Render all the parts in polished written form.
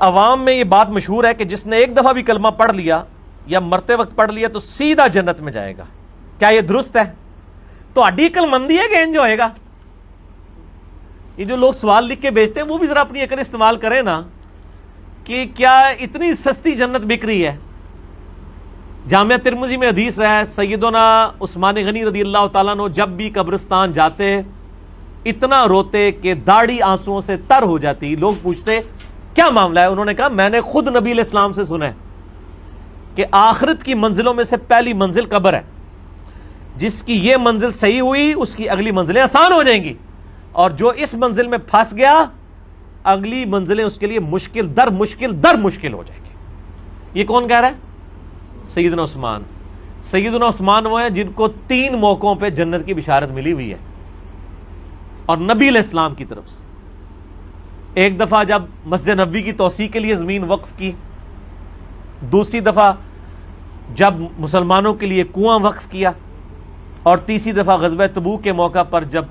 عوام میں یہ بات مشہور ہے کہ جس نے ایک دفعہ بھی کلمہ پڑھ لیا یا مرتے وقت پڑھ لیا تو سیدھا جنت میں جائے گا. کیا یہ درست ہے؟ تو اڈی عقل مندی ہے کہ انج ہوئے گا؟ یہ جو لوگ سوال لکھ کے بھیجتے ہیں وہ بھی ذرا اپنی عقل استعمال کریں نا کہ کیا اتنی سستی جنت بک رہی ہے. جامعہ ترمذی میں حدیث ہے سیدنا عثمان غنی رضی اللہ تعالیٰ عنہ جب بھی قبرستان جاتے اتنا روتے کہ داڑھی آنسوؤں سے تر ہو جاتی. لوگ پوچھتے کیا معاملہ ہے؟ انہوں نے کہا میں نے خود نبی علیہ السلام سے سنا ہے کہ آخرت کی منزلوں میں سے پہلی منزل قبر ہے. جس کی یہ منزل صحیح ہوئی اس کی اگلی منزلیں آسان ہو جائیں گی، اور جو اس منزل میں پھنس گیا اگلی منزلیں اس کے لیے مشکل در مشکل ہو جائیں گی. یہ کون کہہ رہا ہے؟ سیدنا عثمان. سیدنا عثمان وہ ہیں جن کو 3 موقعوں پہ جنت کی بشارت ملی ہوئی ہے اور نبی علیہ السلام کی طرف سے. ایک دفعہ جب مسجد نبوی کی توسیع کے لیے زمین وقف کی، دوسری دفعہ جب مسلمانوں کے لیے کنواں وقف کیا، اور تیسری دفعہ غزوہ تبوک کے موقع پر جب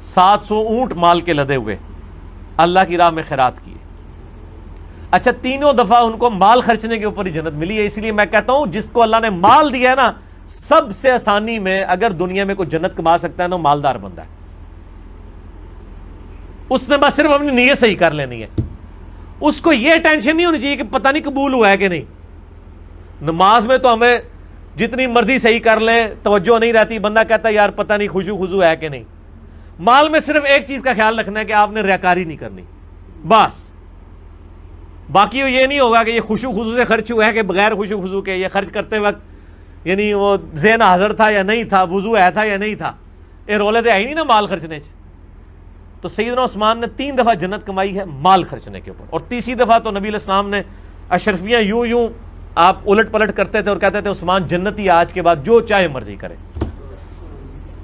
700 اونٹ مال کے لدے ہوئے اللہ کی راہ میں خیرات کیے. اچھا، تینوں دفعہ ان کو مال خرچنے کے اوپر ہی جنت ملی ہے. اس لیے میں کہتا ہوں جس کو اللہ نے مال دیا ہے نا، سب سے آسانی میں اگر دنیا میں کوئی جنت کما سکتا ہے نا، مالدار بندہ ہے. اس نے بس صرف اپنی نیت صحیح کر لینی ہے. اس کو یہ ٹینشن نہیں ہونی چاہیے کہ پتہ نہیں قبول ہوا ہے کہ نہیں. نماز میں تو ہمیں جتنی مرضی صحیح کر لے توجہ نہیں رہتی، بندہ کہتا ہے یار پتہ نہیں خشوع خضوع ہے کہ نہیں. مال میں صرف ایک چیز کا خیال رکھنا ہے کہ آپ نے ریاکاری نہیں کرنی، بس. باقی یہ نہیں ہوگا کہ یہ خشوع خضوع سے خرچ ہوا ہے کہ بغیر خشوع خضوع کے. یہ خرچ کرتے وقت یعنی وہ ذہن حاضر تھا یا نہیں تھا، وضو ہے تھا یا نہیں تھا، یہ رولے تو ہے ہی نہیں نا مال خرچنے سے. تو سیدنا عثمان نے 3 دفعہ جنت کمائی ہے مال خرچنے کے اوپر، اور تیسری دفعہ تو نبی علیہ السلام نے اشرفیاں یوں آپ الٹ پلٹ کرتے تھے اور کہتے تھے عثمان جنتی آج کے بعد جو چاہے مرضی کرے.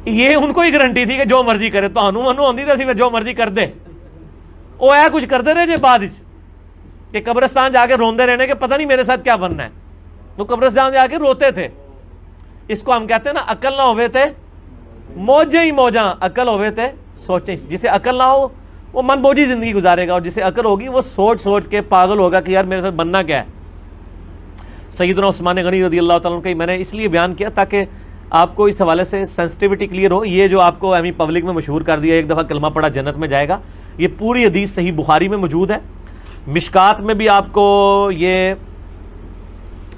یہ ان کو ہی گارنٹی تھی کہ جو مرضی کرے. تو ہنو آندی تھی جو مرضی کر دے، وہ ہے کچھ کرتے رہے جی بعد کہ قبرستان جا کے روندے رہنے کہ پتہ نہیں میرے ساتھ کیا بننا ہے. وہ قبرستان جا کے روتے تھے. اس کو ہم کہتے ہیں نا عقل نہ ہوئے تھے موجیں ہی موجاں، عقل ہوئے تھے سوچیں. جسے عقل نہ ہو وہ من بوجھی زندگی گزارے گا، اور جسے عقل ہوگی وہ سوچ کے پاگل ہوگا کہ یار میرے ساتھ بننا کیا ہے. سیدنا عثمان غنی رضی اللہ تعالیٰ عنہ کا میں نے اس لیے بیان کیا تاکہ آپ کو اس حوالے سے سینسٹیوٹی کلیئر ہو. یہ جو آپ کو ایمی پبلک میں مشہور کر دیا ایک دفعہ کلمہ پڑھا جنت میں جائے گا، یہ پوری حدیث صحیح بخاری میں موجود ہے. مشکات میں بھی آپ کو یہ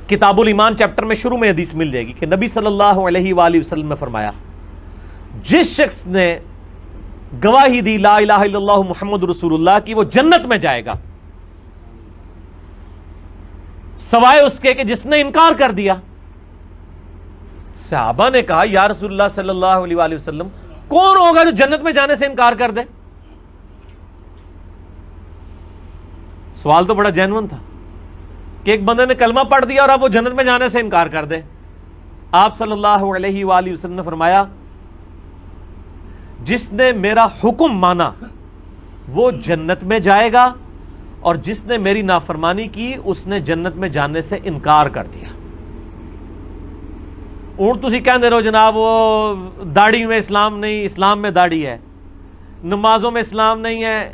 کتاب الایمان چیپٹر میں شروع میں حدیث مل جائے گی کہ نبی صلی اللہ علیہ وآلہ وسلم نے فرمایا جس شخص نے گواہی دی لا الہ الا اللہ محمد رسول اللہ کی وہ جنت میں جائے گا، سوائے اس کے کہ جس نے انکار کر دیا. صحابہ نے کہا یا رسول اللہ صلی اللہ علیہ وآلہ وسلم کون ہوگا جو جنت میں جانے سے انکار کر دے؟ سوال تو بڑا جینون تھا کہ ایک بندے نے کلمہ پڑھ دیا اور اب وہ جنت میں جانے سے انکار کر دے. آپ صلی اللہ علیہ وآلہ وسلم نے فرمایا جس نے میرا حکم مانا وہ جنت میں جائے گا، اور جس نے میری نافرمانی کی اس نے جنت میں جانے سے انکار کر دیا. اونٹ تسی کہندے رہو جناب وہ داڑھی میں اسلام نہیں، اسلام میں داڑھی ہے. نمازوں میں اسلام نہیں ہے،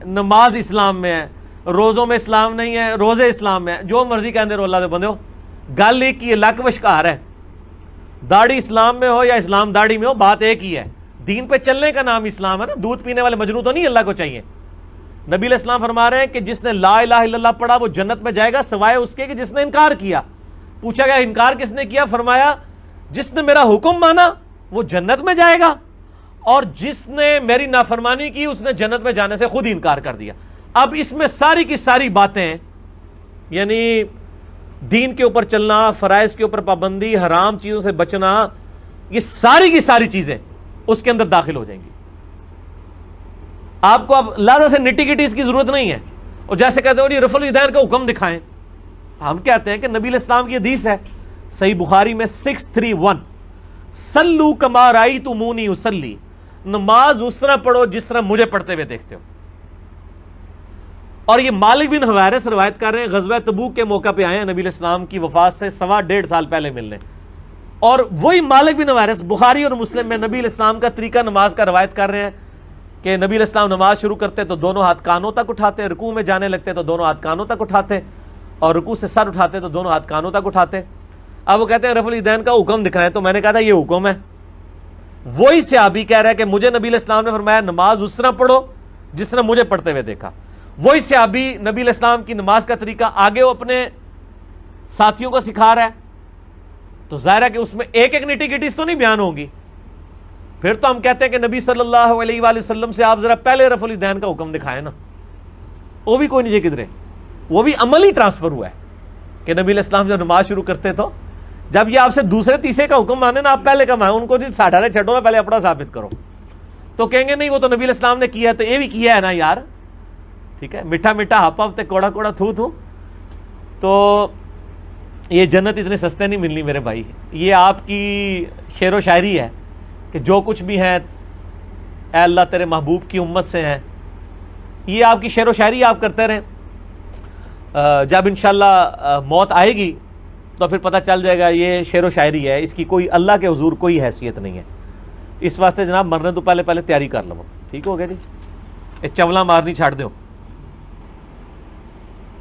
نماز اسلام میں ہے. روزوں میں اسلام نہیں ہے، روزے اسلام میں ہے. جو مرضی کہندے رہو اللہ دے بندے ہو، گل ایک ہی ہے، لک وشکار ہے. داڑھی اسلام میں ہو یا اسلام داڑھی میں ہو، بات ایک ہی ہے. دین پہ چلنے کا نام اسلام ہے نا. دودھ پینے والے مجنوں تو نہیں اللہ کو چاہیے. نبی علیہ السلام فرما رہے ہیں کہ جس نے لا الہ الا اللہ پڑھا وہ جنت میں جائے گا سوائے اس کے کہ جس نے انکار کیا. پوچھا گیا انکار کس نے کیا؟ فرمایا جس نے میرا حکم مانا وہ جنت میں جائے گا، اور جس نے میری نافرمانی کی اس نے جنت میں جانے سے خود ہی انکار کر دیا. اب اس میں ساری کی ساری باتیں یعنی دین کے اوپر چلنا، فرائض کے اوپر پابندی، حرام چیزوں سے بچنا، یہ ساری کی ساری چیزیں اس کے اندر داخل ہو جائیں گی. آپ کو اب لہذا سے نٹی گٹیز کی ضرورت نہیں ہے. اور جیسے کہتے ہو یہ رفع الیدین کا حکم دکھائیں، ہم کہتے ہیں کہ نبی علیہ السلام کی حدیث ہے صحیح بخاری میں 631 سلو کما رأیتمونی اصلی، نماز اس طرح پڑھو جس طرح مجھے پڑھتے ہوئے دیکھتے ہو. اور یہ مالک بن حویرث روایت کر رہے ہیں، غزوہ تبوک کے موقع پہ آئے ہیں نبی علیہ السلام کی وفات سے 1.5 سال پہلے ملنے. اور وہی مالک بن حویرث بخاری اور مسلم میں نبی علیہ السلام کا طریقہ نماز کا روایت کر رہے ہیں کہ نبی علیہ السلام نماز شروع کرتے تو دونوں ہاتھ کانوں تک اٹھاتے، رکوع میں جانے لگتے تو دونوں ہاتھ کانوں تک اٹھاتے، اور رکوع سے سر اٹھاتے تو دونوں ہاتھ کانوں تک اٹھاتے۔ اب وہ کہتے ہیں رفع الیدین کا حکم دکھائیں، تو میں نے کہا تھا یہ حکم ہے۔ وہی صحابی کہہ رہا ہے کہ مجھے نبی علیہ السلام نے فرمایا نماز اس طرح پڑھو جس طرح مجھے پڑھتے ہوئے دیکھا۔ وہی صحابی نبی علیہ السلام کی نماز کا طریقہ آگے وہ اپنے ساتھیوں کو سکھا رہا ہے، تو ظاہر ہے کہ اس میں ایک ایک نیٹی گٹیز تو نہیں بیان ہوگی۔ پھر تو ہم کہتے ہیں کہ نبی صلی اللہ علیہ وآلہ وسلم سے آپ ذرا پہلے رفع الیدین کا حکم دکھائیں نا، وہ بھی کوئی نہیں جی کدھرے، وہ بھی عمل ہی ٹرانسفر ہوا ہے کہ نبی علیہ السلام جب نماز شروع کرتے تو جب یہ آپ سے دوسرے تیسرے کا حکم مانے نا، آپ پہلے کا مانیں، ان کو جی ساٹھا چھٹو نا، پہلے اپنا ثابت کرو، تو کہیں گے نہیں وہ تو نبی علیہ السلام نے کیا ہے تو یہ بھی کیا ہے نا یار، ٹھیک ہے، میٹھا میٹھا ہپ ہپ تے کوڑا کوڑا تھو تھو، تو یہ جنت اتنے سستے نہیں ملنی میرے بھائی۔ یہ آپ کی شعر و شاعری ہے کہ جو کچھ بھی ہے اے اللہ تیرے محبوب کی امت سے ہیں، یہ آپ کی شعر و شاعری آپ کرتے رہیں، جب انشاءاللہ موت آئے گی تو پھر پتہ چل جائے گا یہ شعر و شاعری ہے، اس کی کوئی اللہ کے حضور کوئی حیثیت نہیں ہے۔ اس واسطے جناب مرنے تو پہلے تیاری کر لو، ٹھیک ہو گیا جی، یہ چولا مارنی چھاڑ دو۔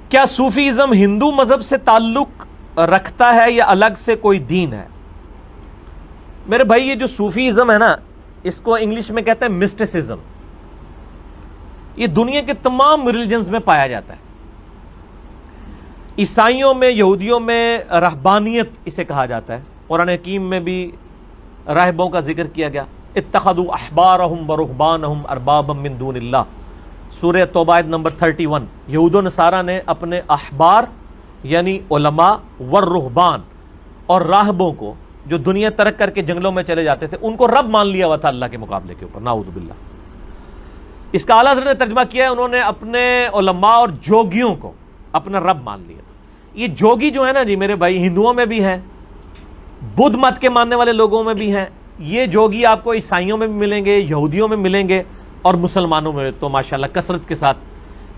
کیا صوفیزم ہندو مذہب سے تعلق رکھتا ہے یا الگ سے کوئی دین ہے؟ میرے بھائی یہ جو صوفیزم ہے نا، اس کو انگلش میں کہتے ہیں مسٹسزم، یہ دنیا کے تمام ریلیجنز میں پایا جاتا ہے۔ عیسائیوں میں، یہودیوں میں رہبانیت اسے کہا جاتا ہے، قرآن حکیم میں بھی راہبوں کا ذکر کیا گیا، اتخذوا احبارہم ورہبانہم اربابا من دون اللہ، سورہ توبہ آیت نمبر 31۔ یہود و نصارہ نے اپنے احبار یعنی علماء والرہبان اور راہبوں کو جو دنیا ترک کر کے جنگلوں میں چلے جاتے تھے، ان کو رب مان لیا ہوا تھا اللہ کے مقابلے کے اوپر، نعوذ باللہ۔ اس کا اعلیٰ حضرت نے ترجمہ کیا ہے، انہوں نے اپنے علماء اور جوگیوں کو اپنا رب مان لیا تھا۔ یہ جوگی جو ہے نا جی میرے بھائی، ہندوؤں میں بھی ہیں، بدھ مت کے ماننے والے لوگوں میں بھی ہیں، یہ جوگی آپ کو عیسائیوں میں بھی ملیں گے، یہودیوں میں ملیں گے، اور مسلمانوں میں تو ماشاءاللہ کثرت کے ساتھ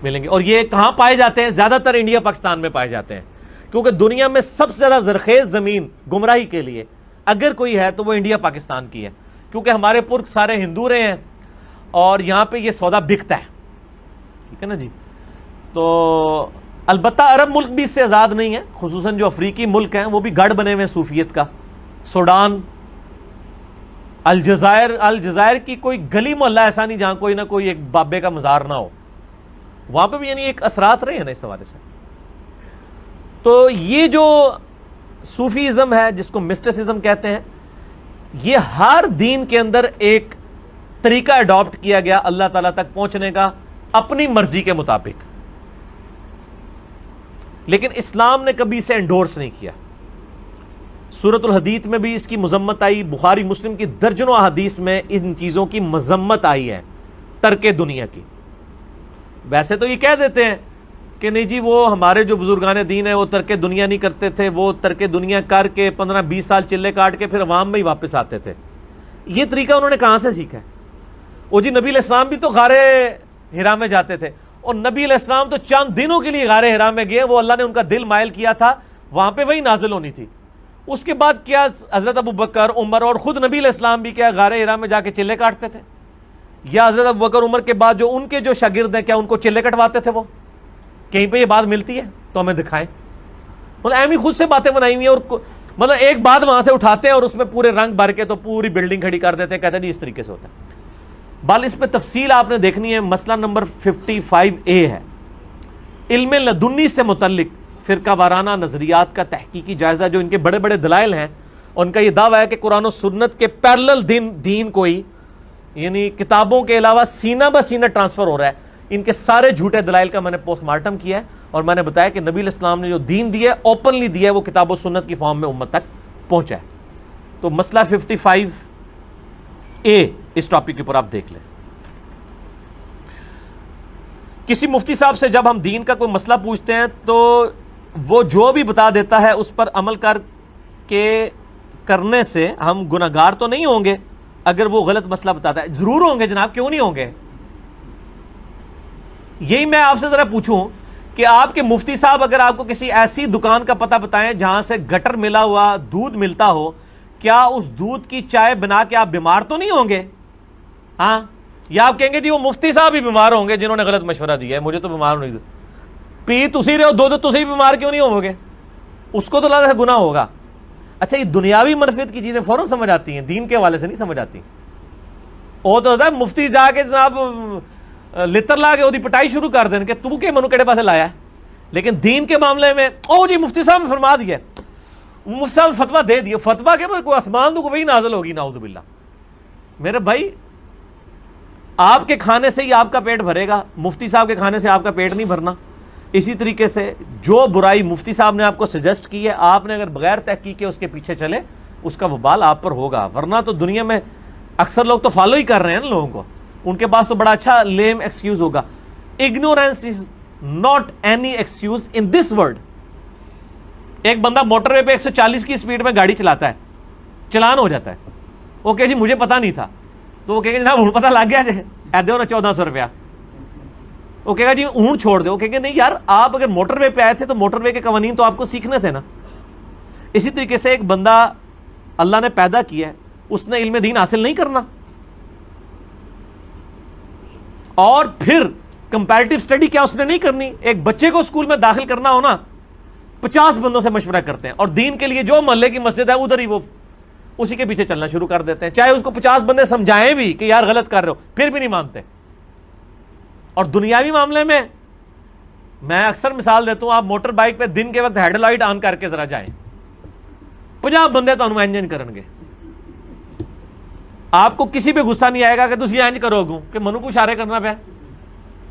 ملیں گے۔ اور یہ کہاں پائے جاتے ہیں؟ زیادہ تر انڈیا پاکستان میں پائے جاتے ہیں، کیونکہ دنیا میں سب سے زیادہ زرخیز زمین گمراہی کے لیے اگر کوئی ہے تو وہ انڈیا پاکستان کی ہے، کیونکہ ہمارے پرک سارے ہندو رہے ہیں اور یہاں پہ یہ سودا بکتا ہے، ٹھیک ہے نا جی۔ تو البتہ عرب ملک بھی اس سے آزاد نہیں ہے، خصوصاً جو افریقی ملک ہیں وہ بھی گڑھ بنے ہوئے ہیں صوفیت کا، سوڈان، الجزائر کی کوئی گلی محلہ ایسا نہیں جہاں کوئی نہ کوئی ایک بابے کا مزار نہ ہو، وہاں پہ بھی یعنی ایک اثرات رہے ہیں نا اس حوالے سے۔ تو یہ جو صوفیزم ہے جس کو مسٹسزم کہتے ہیں، یہ ہر دین کے اندر ایک طریقہ اڈاپٹ کیا گیا اللہ تعالیٰ تک پہنچنے کا اپنی مرضی کے مطابق، لیکن اسلام نے کبھی اسے انڈورس نہیں کیا۔ سورۃ الحدید میں بھی اس کی مذمت آئی، بخاری مسلم کی درجنوں احادیث میں ان چیزوں کی مذمت آئی ہے، ترک دنیا کی۔ ویسے تو یہ کہہ دیتے ہیں کہ نہیں جی وہ ہمارے جو بزرگان دین ہیں وہ ترک دنیا نہیں کرتے تھے، وہ ترک دنیا کر کے 15-20 سال چلے کاٹ کے پھر عوام میں ہی واپس آتے تھے۔ یہ طریقہ انہوں نے کہاں سے سیکھا ہے؟ وہ جی نبی علیہ السلام بھی تو غار حرا میں جاتے تھے، اور نبی علیہ السلام تو چند دنوں کے لیے غار حرا میں گئے، وہ اللہ نے ان کا دل مائل کیا تھا، وہاں پہ وہی نازل ہونی تھی۔ اس کے بعد کیا حضرت ابو بکر، عمر اور خود نبی علیہ السلام بھی کیا غار حرا میں جا کے چلے کاٹتے تھے؟ یا حضرت ابو بکر عمر کے بعد جو ان کے جو شاگرد ہیں کیا ان کو چلے کٹواتے تھے؟ وہ کہیں پہ یہ بات ملتی ہے تو ہمیں دکھائیں۔ مطلب ایم ہی خود سے باتیں بنائی ہوئی ہیں، اور مطلب ایک بات وہاں سے اٹھاتے ہیں اور اس میں پورے رنگ بھر کے تو پوری بلڈنگ کھڑی کر دیتے ہیں، کہتے ہیں جی اس طریقے سے ہوتا ہے۔ بال اس پہ تفصیل آپ نے دیکھنی ہے، مسئلہ نمبر 55A ہے، علم لدنی سے متعلق فرقہ وارانہ نظریات کا تحقیقی جائزہ، جو ان کے بڑے بڑے دلائل ہیں، ان کا یہ دعویٰ ہے کہ قرآن و سنت کے پیرلل دین کوئی یعنی کتابوں کے علاوہ سینہ بہ سینہ ٹرانسفر ہو رہا ہے۔ ان کے سارے جھوٹے دلائل کا میں نے پوسٹ مارٹم کیا ہے، اور میں نے بتایا کہ نبی علیہ السلام نے جو دین دیا ہے اوپنلی دیا ہے، وہ کتاب و سنت کی فارم میں امت تک پہنچا ہے۔ تو مسئلہ 55A اس ٹاپک کے اوپر آپ دیکھ لیں۔ کسی مفتی صاحب سے جب ہم دین کا کوئی مسئلہ پوچھتے ہیں تو وہ جو بھی بتا دیتا ہے اس پر عمل کرنے سے ہم گناہگار تو نہیں ہوں گے اگر وہ غلط مسئلہ بتاتا ہے؟ ضرور ہوں گے جناب، کیوں نہیں ہوں گے؟ یہی میں آپ سے ذرا پوچھوں کہ آپ کے مفتی صاحب اگر آپ کو کسی ایسی دکان کا پتہ بتائیں جہاں سے گٹر ملا ہوا دودھ ملتا ہو، کیا اس دودھ کی چائے بنا کے آپ بیمار تو نہیں ہوں گے؟ ہاں، یا آپ کہیں گے جی وہ مفتی صاحب ہی بیمار ہوں گے جنہوں نے غلط مشورہ دیا ہے, مجھے تو بیمار نہیں. پی تسی رہے ہو, دو تسی بیمار کیوں نہیں ہو گے؟ اس کو تو اللہ سے گناہ ہوگا. اچھا یہ دنیاوی منفیت کی چیزیں فوراً سمجھ آتی ہیں, دین کے حوالے سے نہیں سمجھ آتی. وہ تو ہوتا ہے مفتی جا کے جناب لتر لا کے وہ پٹائی شروع کر دیں کہ تو کہ منو کہڑے پاسے لایا ہے. لیکن دین کے معاملے میں او جی مفتی صاحب نے فرما دیا, مفتی صاحب فتویٰ دے دیا, فتویٰ کے پر کوئی آسمان تو کوئی نازل ہوگی نعوذ باللہ. میرے بھائی آپ کے کھانے سے ہی آپ کا پیٹ بھرے گا, مفتی صاحب کے کھانے سے آپ کا پیٹ نہیں بھرنا. اسی طریقے سے جو برائی مفتی صاحب نے آپ کو سجیسٹ کی ہے, آپ نے اگر بغیر تحقیق کے اس کے پیچھے چلے, اس کا وبال آپ پر ہوگا. ورنہ تو دنیا میں اکثر لوگ تو فالو ہی کر رہے ہیں نا لوگوں کو, ان کے پاس تو بڑا اچھا لیم ایکسکیوز ہوگا. Ignorance is not any excuse in this world. ایک بندہ موٹر وے پہ 140 کی اسپیڈ میں گاڑی چلاتا ہے, چلان ہو جاتا ہے, وہ کہ جی مجھے پتا نہیں تھا, تو وہ کہے گا جناب ہوں پتہ لگ گیا جی, ایدے ہونا 1400 روپیہ. وہ کہے گا جی اون چھوڑ دے. وہ کہے گا نہیں یار, آپ اگر موٹر وے پہ آئے تھے تو موٹر وے کے قوانین تو آپ کو سیکھنے تھے نا. اسی طریقے سے ایک بندہ اللہ نے پیدا کیا ہے, اس نے علم دین حاصل نہیں کرنا, اور پھر کمپیریٹیو اسٹڈی کیا اس نے نہیں کرنی. ایک بچے کو اسکول میں داخل کرنا ہو نا, 50 بندوں سے مشورہ کرتے ہیں, اور دین کے لیے جو محلے کی مسجد ہے ادھر ہی وہ اسی کے پیچھے چلنا شروع کر دیتے ہیں, چاہے اس کو 50 بندے سمجھائیں بھی کہ یار غلط کر رہے ہو, پھر بھی نہیں مانتے. اور دنیاوی معاملے میں میں اکثر مثال دیتا ہوں, آپ موٹر بائک پہ دن کے وقت ہیڈ لائٹ آن کر کے ذرا جائیں, 50 بندے تو انجن کرن گے. آپ کو کسی پہ غصہ نہیں آئے گا کہ تسی انج کرو گو کہ منو کو اشارے کرنا پہ,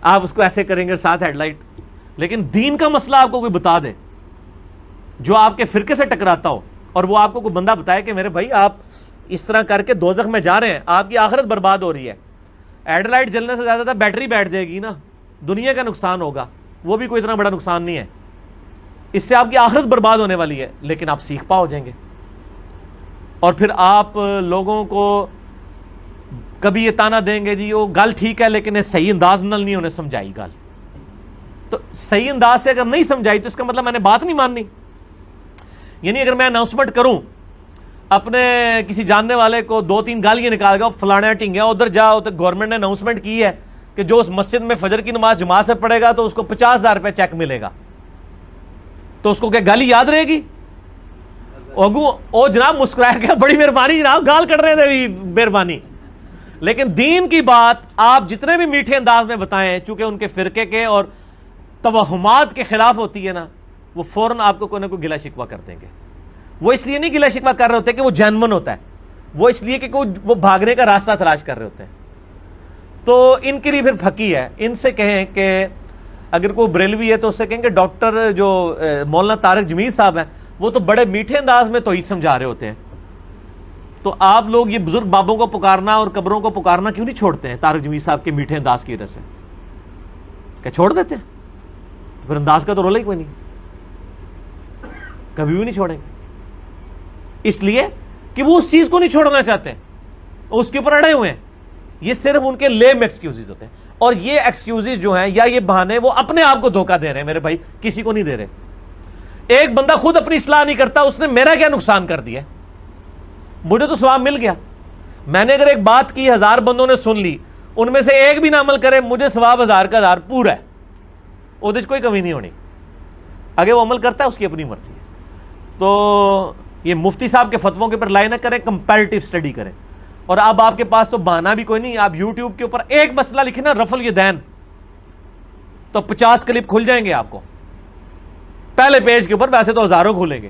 آپ اس کو ایسے کریں گے ساتھ ہیڈ لائٹ. لیکن دین کا مسئلہ آپ کو کوئی بتا دے جو آپ کے فرقے سے ٹکراتا ہو, اور وہ آپ کو کوئی بندہ بتائے کہ میرے بھائی آپ اس طرح کر کے دوزخ میں جا رہے ہیں, آپ کی آخرت برباد ہو رہی ہے. ہیڈ لائٹ جلنے سے زیادہ بیٹری بیٹھ جائے گی نا, دنیا کا نقصان ہوگا, وہ بھی کوئی اتنا بڑا نقصان نہیں ہے, اس سے آپ کی آخرت برباد ہونے والی ہے. لیکن آپ سیکھ پا ہو جائیں گے, اور پھر آپ لوگوں کو کبھی یہ تانا دیں گے جی وہ گل ٹھیک ہے لیکن صحیح انداز نال نہیں انہیں سمجھائی گل. تو صحیح انداز سے اگر نہیں سمجھائی تو اس کا مطلب میں نے بات نہیں ماننی. یعنی اگر میں اناؤنسمنٹ کروں اپنے کسی جاننے والے کو, 2-3 گالیاں نکال گا, فلانا ٹنگیا ادھر جاؤ, تو گورنمنٹ نے اناؤنسمنٹ کی ہے کہ جو اس مسجد میں فجر کی نماز جماعت سے پڑھے گا تو اس کو 50,000 روپے چیک ملے گا, تو اس کو کیا گالی یاد رہے گی؟ او جناب مسکرایا کہ بڑی مہربانی جناب, گال کٹ رہے تھے, مہربانی. لیکن دین کی بات آپ جتنے بھی میٹھے انداز میں بتائیں, چونکہ ان کے فرقے کے اور توہمات کے خلاف ہوتی ہے نا, وہ فوراً آپ کو کوئی نہ کوئی گلا شکوہ کر دیں گے. وہ اس لیے نہیں گلا شکوہ کر رہے ہوتے کہ وہ جینون ہوتا ہے, وہ اس لیے کہ وہ بھاگنے کا راستہ تلاش کر رہے ہوتے ہیں. تو ان کے لیے پھر پھکی ہے. ان سے کہیں کہ اگر کوئی بریلوی ہے تو اس سے کہیں کہ ڈاکٹر جو مولانا طارق جمیل صاحب ہیں وہ تو بڑے میٹھے انداز میں توحید سمجھا رہے ہوتے ہیں, تو آپ لوگ یہ بزرگ بابوں کو پکارنا اور قبروں کو پکارنا کیوں نہیں چھوڑتے ہیں طارق جمیل صاحب کے میٹھے انداز کی وجہ سے؟ کیا چھوڑ دیتے ہیں؟ پھر انداز کا تو رولا ہی کوئی نہیں, کبھی بھی نہیں چھوڑیں گے. اس لیے کہ وہ اس چیز کو نہیں چھوڑنا چاہتے ہیں, اس کے اوپر اڑے ہوئے ہیں. یہ صرف ان کے لیم ایکسکیوزز ہوتے ہیں, اور یہ ایکسکیوزز جو ہیں یا یہ بہانے وہ اپنے آپ کو دھوکہ دے رہے ہیں میرے بھائی, کسی کو نہیں دے رہے. ایک بندہ خود اپنی اصلاح نہیں کرتا, اس نے میرا کیا نقصان کر دیا؟ مجھے تو ثواب مل گیا. میں نے اگر ایک بات کی 1000 بندوں نے سن لی, ان میں سے ایک بھی نہ عمل کرے, مجھے ثواب 1000 کا 1000 پورا ہے, وہ کوئی کمی نہیں ہونی. اگر وہ عمل کرتا ہے اس کی اپنی مرضی ہے. تو یہ مفتی صاحب کے فتووں کے اوپر لائے نہ کریں, کمپیریٹیو اسٹڈی کریں. اور اب آپ کے پاس تو بہانہ بھی کوئی نہیں, آپ یوٹیوب کے اوپر ایک مسئلہ لکھیں نا, رفع الیدین, تو 50 کلپ کھل جائیں گے آپ کو پہلے پیج کے اوپر. ویسے تو ہزاروں کھولیں گے,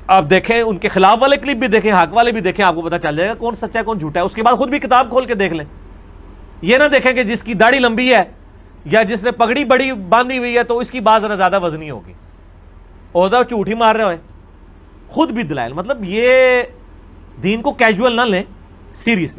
آپ دیکھیں ان کے خلاف والے کلپ بھی دیکھیں, حق والے بھی دیکھیں, آپ کو پتا چل جائے گا کون سچا ہے کون جھوٹا ہے. اس کے بعد خود بھی کتاب کھول کے دیکھ لیں. یہ نہ دیکھیں کہ جس کی داڑھی لمبی ہے یا جس نے پگڑی بڑی باندھی ہوئی ہے تو اس کی بات ذرا زیادہ وزنی ہوگی, اور جھوٹ ہی مار رہے ہوئے. خود بھی دلائل, مطلب یہ دین کو کیجول نہ لیں, سیریس.